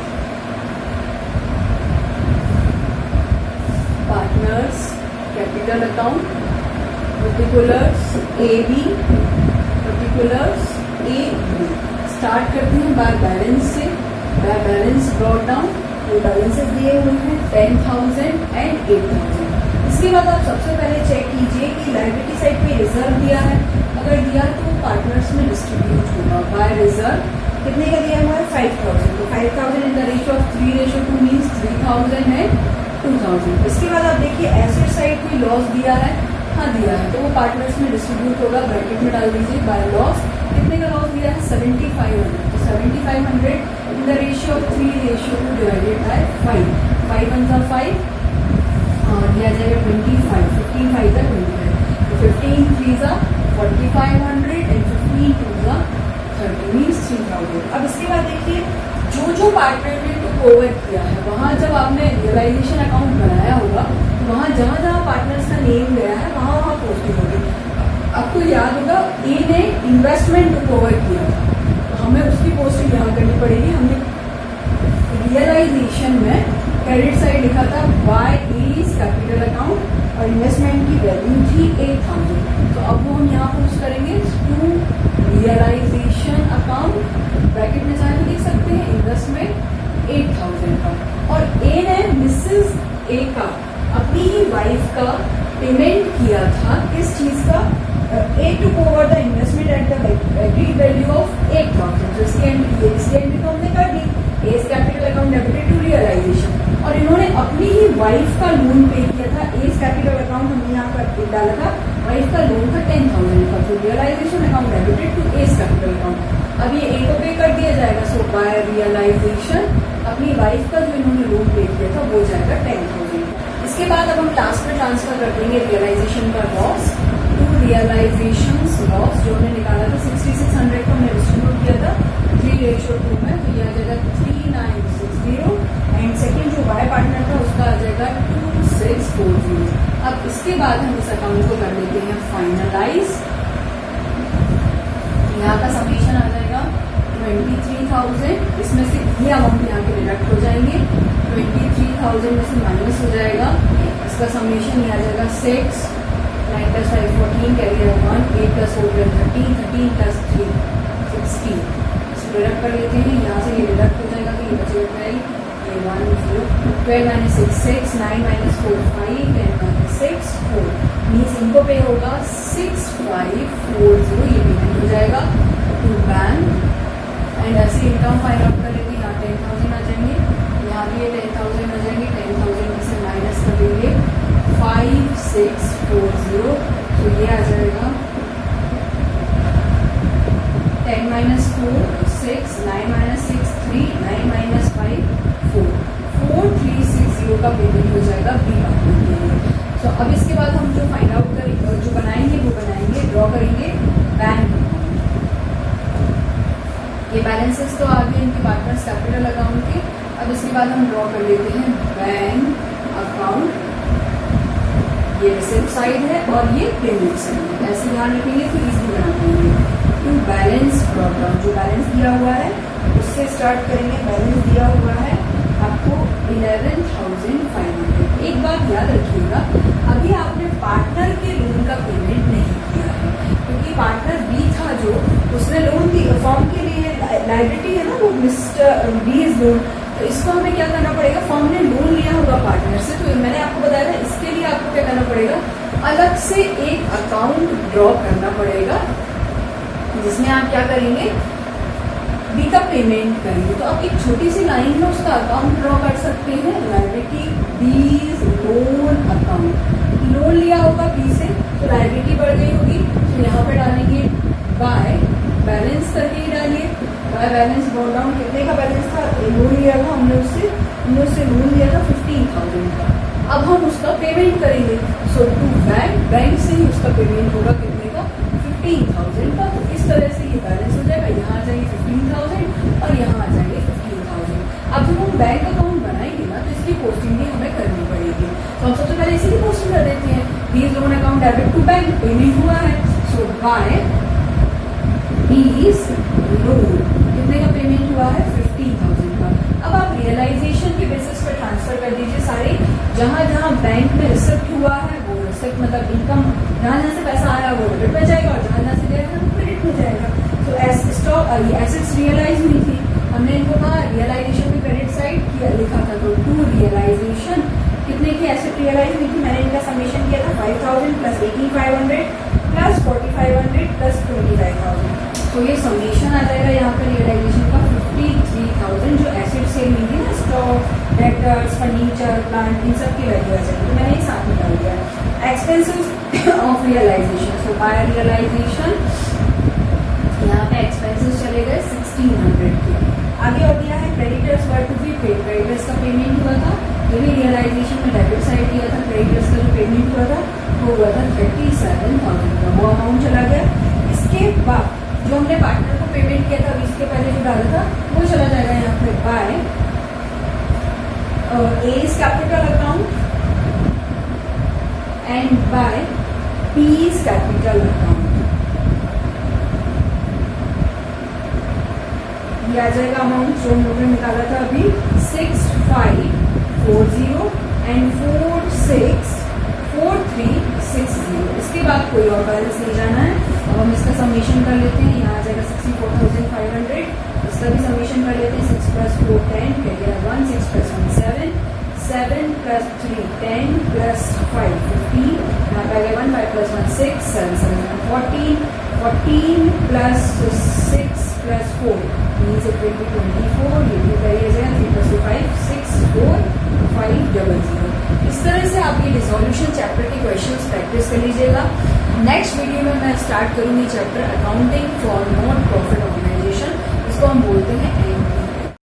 [SPEAKER 1] Partners capital account, particulars A B, particulars A B. Start करते हैं बाय बैलेंस से। बाय बैलेंस ब्रॉट डाउन, ये बैलेंसेस दिए हुए हैं 10,000 एंड 8,000। इसके बाद आप सबसे पहले चेक कीजिए कि लायबिलिटी साइड पे रिजर्व दिया है, अगर दिया तो पार्टनर्स में डिस्ट्रीब्यूट होगा। बाय रिजर्व कितने का दिया हुआ है 5,000, तो 5,000 इन the ratio of 3:2 means 3,000 and 2,000। इसके बाद आप देखिए एसेट साइड में लॉस दिया है, हाँ दिया है, तो वो पार्टनर्स में डिस्ट्रीब्यूट होगा। ब्रैकेट में डाल दीजिए बाय लॉस, कितने का लॉस दिया है 7,500, तो 7,500 इन the ratio of 3:2 divided by 5, 5 1s are 5 और दिया जाएगा 25, 15 5s are 25, तो 15 3s are 4,500 and 15 2s are 30 means 3,000। अब इसके बाद देखिए जो पार्टनर ने तो ओवर किया है, वहाँ जब आपने रियलाइजेशन अकाउंट बनाया होगा तो वहाँ जहाँ पार्टनर्स का नेम गया है वहाँ पोस्टिंग होगी। आपको याद होगा ए ने इन्वेस्टमेंट ओवर किया था, तो हमें उसकी पोस्टिंग यहाँ करनी पड़ेगी। हमने रियलाइजेशन में क्रेडिट साइड लिखा था बाय इज कैपिटल अकाउंट और इन्वेस्टमेंट की वैल्यू थी 8,000, तो अब वो हम यहाँ पोस्ट करेंगे टू रियलाइजेशन अकाउंट। ब्रैकेट में चाहे तो लिख सकते हैं इन्वेस्टमेंट 8,000 का। और ए ने मिसेस ए का अपनी ही वाइफ का पेमेंट किया था, किस चीज का, a took over the investment at the agreed value of 8,000, तो इसकी एंट्री तो हमने कर दी। A's capital account debited to realisation, और इन्होंने अपनी ही वाइफ का लोन पे किया था। एज कैपिटल अकाउंट हमने यहाँ पर डाला था, वाइफ का लोन था 10,000 का, तो realisation account debited to A's capital account. अब ये ए को पे कर दिया जाएगा, सो बाय रियलाइजेशन अपनी वाइफ का जो इन्होंने लोन पे किया था वो जाएगा 10,000। इसके बाद अब हम लास्ट में ट्रांसफर कर देंगे रियलाइजेशन का लॉस टू रियलाइजेशन लॉस, जो हमने निकाला था 6,600 को हमने डिस्ट्रीब्यूट किया था 3:2 में, तो यह आ जाएगा 3,960 एंड सेकेंड जो वाई पार्टनर था उसका आ जाएगा 2,640। अब इसके बाद हम इस अकाउंट को कर लेते हैं फाइनलाइज। यहाँ का समेशन आ जाएगा 23,000, इसमें से ये अमाउंट यहाँ के डिडक्ट हो जाएंगे, 23,000 में से माइनस हो जाएगा, इसका समेशन ये आ जाएगा 6, 9 + 5 14, कैरी 1, 8 + 4 13, 13 + 3 16। इसको डिडक्ट कर लेते हैं, यहाँ से ये डिडक्ट हो जाएगा, तो ये बचेगा 12, ये 1 0, 12 - 6 6, 9 - 4 5, 10 - 6 4, मीन्स इनको पे होगा 6,540, ये पेमेंट हो जाएगा टू बैंक। एंड ऐसे इनकम फाइंड आउट करेंगे, यहाँ 10,000 आ जाएंगे, यहाँ भी ये 10,000 आ जाएंगे, 10,000 में से माइनस कर देंगे 5,640, तो ये आ जाएगा 10 - 4 6, 9 - 6 3, 9 - 5 4, 4,360 का पेमेंट हो जाएगा बी पार्टनर के लिए। तो अब इसके बाद हम जो फाइंड आउट करेंगे, जो बनाएंगे वो बनाएंगे, ड्रॉ करेंगे बैंक अकाउंट। ये बैलेंसेस तो आ गए इनके पार्टनर्स कैपिटल अकाउंट के। अब इसके बाद हम ड्रॉ कर लेते हैं बैंक अकाउंट। ये रिसिप्ट साइड है और ये पेमेंट साइड है, ऐसे ध्यान रखेंगे तो इजी बना पाएंगे। टू बैलेंस ड्रॉप डाउन, जो बैलेंस दिया हुआ है उससे स्टार्ट करेंगे। बैलेंस दिया हुआ है आपको 11,500। एक बात याद रखिएगा, अभी आपने पार्टनर के लोन का पेमेंट नहीं किया है, क्योंकि पार्टनर बी था जो उसने लोन दी फॉर्म के लिए, लायबिलिटी है ना वो मिस्टर बी इज लोन, तो इसको हमें क्या करना पड़ेगा, फॉर्म ने लोन लिया होगा पार्टनर से, तो मैंने आपको बताया था इसके लिए आपको क्या करना पड़ेगा, अलग से एक अकाउंट ड्रॉ करना पड़ेगा जिसमें आप क्या करेंगे, बी का पेमेंट करेंगे। तो आप एक छोटी सी लाइन में उसका अकाउंट ड्रॉ कर सकते हैं, लायबिलिटी बीज लोन अकाउंट। लोन लिया होगा बी से तो लायबिलिटी बढ़ गई होगी, तो यहाँ पे डालेंगे बाय बैलेंस करके ही डालिए, बाय बैलेंस ब्रॉट डाउन कितने का बैलेंस था, लोन लिया था हमने उससे लोन लिया था 15,000 का। अब हम उसका पेमेंट करेंगे, सो टू बैंक से ही उसका पेमेंट होगा कितने का, 15,000 का। तो इस तरह से ये बैलेंस हो जाएगा, यहाँ आ जाएंगे 15,000 और यहाँ आ जाएंगे 15,000। अब जब हम बैंक अकाउंट बनाएंगे ना, तो इसकी पोस्टिंग भी हमें करनी पड़ेगी। तो हम सबसे पहले इसी की पोस्टिंग कर देते हैं। Please loan account debit to bank, payment हुआ है, सो बाय प्लीज लोन कितने का पेमेंट हुआ है, 15,000 का। अब आप रियलाइजेशन के बेसिस पर ट्रांसफर कर दीजिए सारे, जहां जहां बैंक में रिसिप्ट हुआ है वो रिसिप्ट मतलब इनकम, जहां जहां से पैसा आया वो डेबिट में जाएगा और जहां जहां से गया है वो क्रेडिट में जाएगा। तो स्टॉक एसेट्स रियलाइज हुई थी, हमने इनको कहा रियलाइजेशन में क्रेडिट साइड किया लिखा था, तो टू रियलाइजेशन कितने की एसेट रियलाइज हुई थी, मैंने इनका समेशन किया था 5,000 प्लस 18,500 प्लस 4,500 प्लस 25,000। तो ये समेशन आ जाएगा यहाँ पर रियलाइजेशन का 53,000, जो एसेट सेल हुई थी ना, स्टॉक, डेटर्स, फर्नीचर, प्लांट, इन सब की वैल्यू आ जाएगी। तो मैंने ये साथ में डाल दिया। Expenses of realisation, so by realisation यहाँ पे एक्सपेंसेस चले गए 1,600 के। आगे और दिया है creditors were to be paid, creditors का पेमेंट हुआ था, ये भी रियलाइजेशन में डेबिट साइड किया था। क्रेडिटर्स का जो पेमेंट हुआ था वो हुआ था 37,000 का, वो अमाउंट चला गया। इसके बाद जो हमने पार्टनर को पेमेंट किया था, अभी इसके पहले जो डाला था वो चला जाएगा यहाँ पे by A's capital account and by B's capital account. ये आ जाएगा अमाउंट जो हम लोगों ने निकाला था अभी 6,540 एंड 4,64360। इसके बाद कोई और बैलेंस नहीं जाना है। अब हम इसका समेशन कर लेते हैं, यहाँ आ जाएगा 64,500, इसका भी समेशन कर लेते हैं। 6 + 4 10, फिर 1 6 + 1 7, 7 + 3 10 + 5 15, यहाँ पे 1 5 + 1 6 7 7 14, 14 + 6 + 4 means it will be 24, ये भी करिए जाएगा 3 + 2 5 6 4 5 0 0। इस तरह से आप ये रिजोल्यूशन चैप्टर के क्वेश्चंस प्रैक्टिस कर लीजिएगा। नेक्स्ट वीडियो में मैं स्टार्ट करूंगी चैप्टर अकाउंटिंग फॉर नॉट